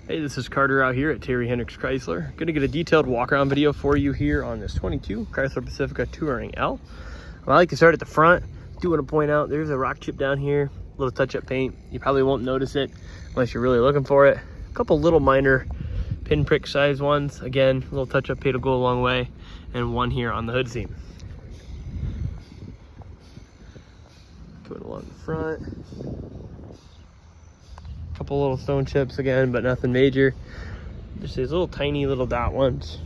Hey, this is Carter out here at Terry Hendricks Chrysler. Gonna get a detailed walk-around video for you here on this 22 Chrysler Pacifica Touring L. I like to start at the front. Do want to point out there's a rock chip down here, a little touch-up paint. You probably won't notice it unless you're really looking for it. A couple little minor pinprick size ones. Again, a little touch-up paint will go a long way, and one here on the hood seam. Going along the front. Couple little stone chips again, but nothing major. Just these little tiny little dot ones.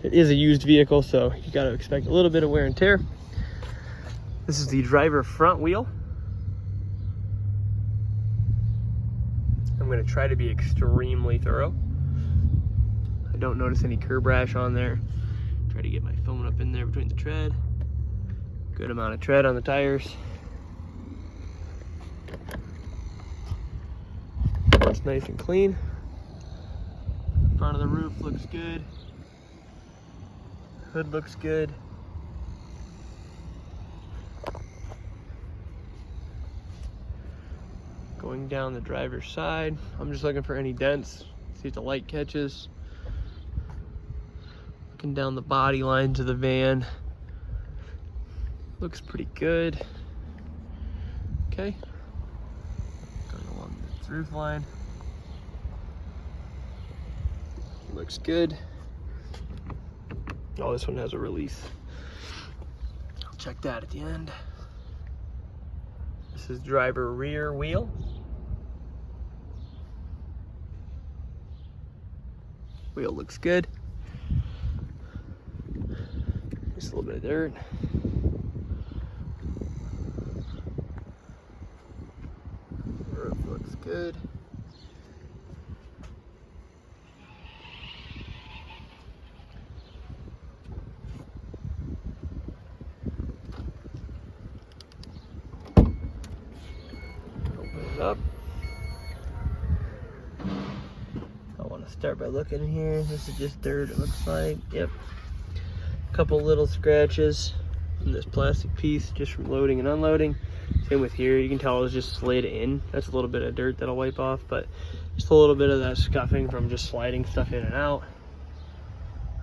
It is a used vehicle, so you got to expect a little bit of wear and tear. This is the driver front wheel. I'm going to try to be extremely thorough. I don't notice any curb rash on there. Try to get my phone up in there between the tread. Good amount of tread on the tires. It's nice and clean. Front of the roof looks good. Hood looks good. Going down the driver's side, I'm just looking for any dents. See if the light catches. Looking down the body lines of the van. Looks pretty good. Okay. Going along this roof line. Looks good. Oh, this one has a release. I'll check that at the end. This is driver rear wheel. Wheel looks good. Just a little bit of dirt. Roof looks good. Up. I want to start by looking here. This is just dirt, it looks like. Yep. A couple little scratches in this plastic piece just from loading and unloading. Same with here. You can tell it was just slid in. That's a little bit of dirt that'll wipe off, but just a little bit of that scuffing from just sliding stuff in and out.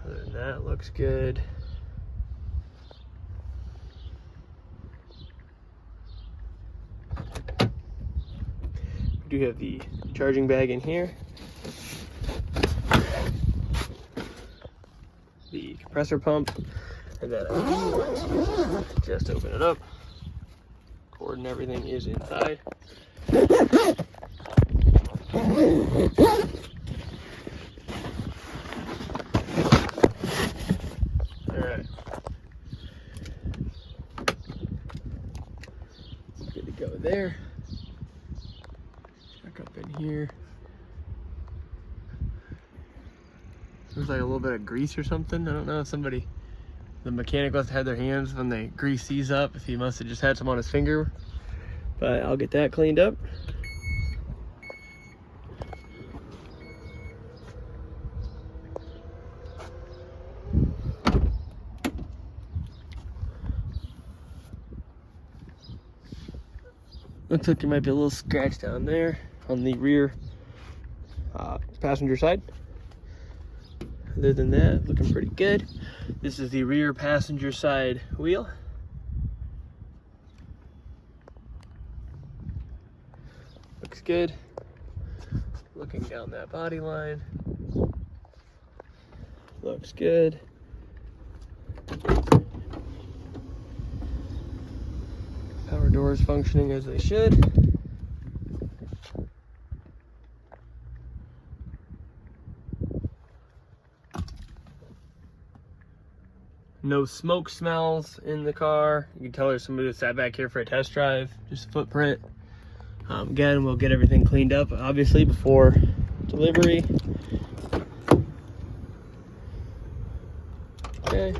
Other than that, looks good. We do have the charging bag in here. The compressor pump. And then just open it up. Cord and everything is inside. Alright. Good to go there. Up in here. Looks like a little bit of grease or something. I don't know if the mechanic must have had their hands when they greased these up, if he must have just had some on his finger. But I'll get that cleaned up. Looks like there might be a little scratch down there on the rear passenger side. Other than that, looking pretty good. This is the rear passenger side wheel. Looks good. Looking down that body line. Looks good. Power doors functioning as they should. No smoke smells in the car. You can tell there's somebody that sat back here for a test drive, just a footprint. Again, we'll get everything cleaned up, obviously, before delivery. Okay.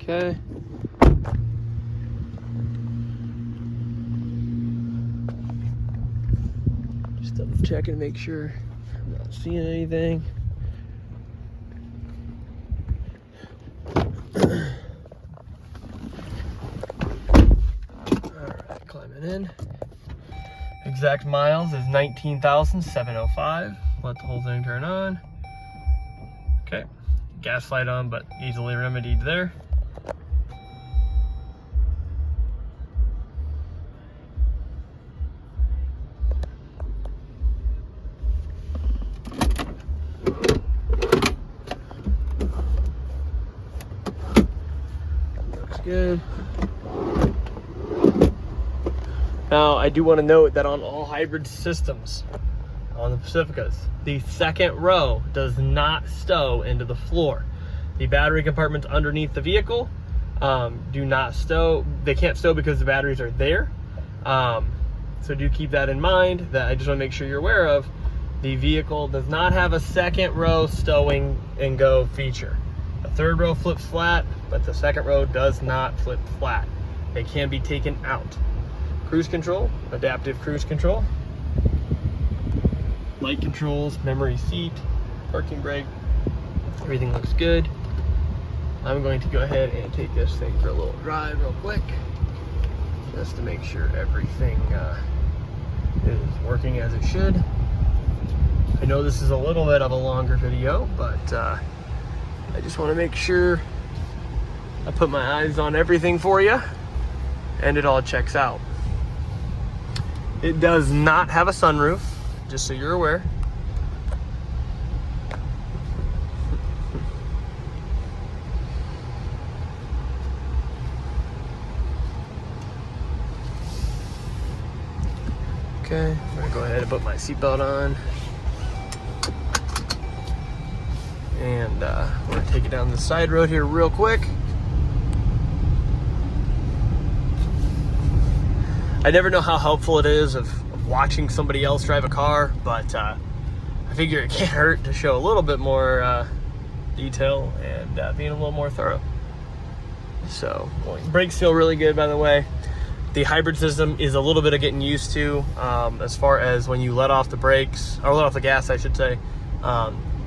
Okay. Just double checking to make sure I'm not seeing anything. Alright, climbing in. Exact miles is 19,705. Let the whole thing turn on. Okay, gas light on, but easily remedied there. Looks good. Now, I do want to note that on all hybrid systems, on the Pacificas, the second row does not stow into the floor. The battery compartments underneath the vehicle do not stow. They can't stow because the batteries are there. So do keep that in mind, that I just want to make sure you're aware of. The vehicle does not have a second row stowing and go feature. The third row flips flat, but the second row does not flip flat. They can be taken out. Cruise control, adaptive cruise control, light controls, memory seat, parking brake, everything looks good. I'm going to go ahead and take this thing for a little drive real quick, just to make sure everything is working as it should. I know this is a little bit of a longer video, but I just want to make sure I put my eyes on everything for you and it all checks out. It does not have a sunroof, just so you're aware. Okay, I'm gonna go ahead and put my seatbelt on. And we're gonna take it down the side road here real quick. I never know how helpful it is of watching somebody else drive a car, but I figure it can't hurt to show a little bit more detail and being a little more thorough. So, brakes feel really good, by the way. The hybrid system is a little bit of getting used to as far as when you let off the brakes, or let off the gas, I should say.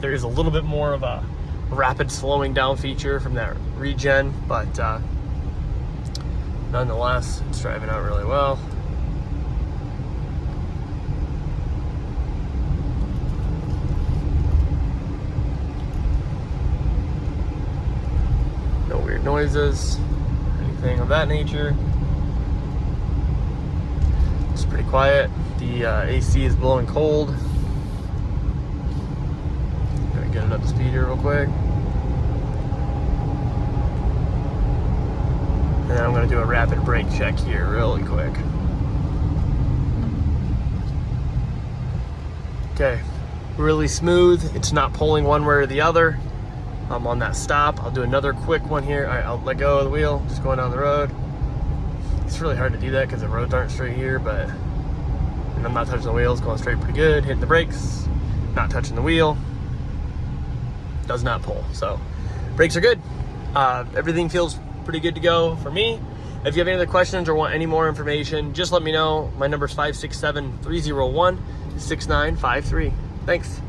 There is a little bit more of a rapid slowing down feature from that regen, but nonetheless, it's driving out really well. No weird noises, anything of that nature. It's pretty quiet. The AC is blowing cold. Gonna get it up to speed here real quick. And then I'm gonna do a rapid brake check here really quick. Okay, really smooth. It's not pulling one way or the other. I'm on that stop. I'll do another quick one here. All right, I'll let go of the wheel, just going down the road. It's really hard to do that because the roads aren't straight here, but and I'm not touching the wheels, going straight pretty good, hitting the brakes, not touching the wheel. Does not pull, so brakes are good. Everything feels pretty good to go for me. If you have any other questions or want any more information, just let me know. My number is 567-301-6953. Thanks.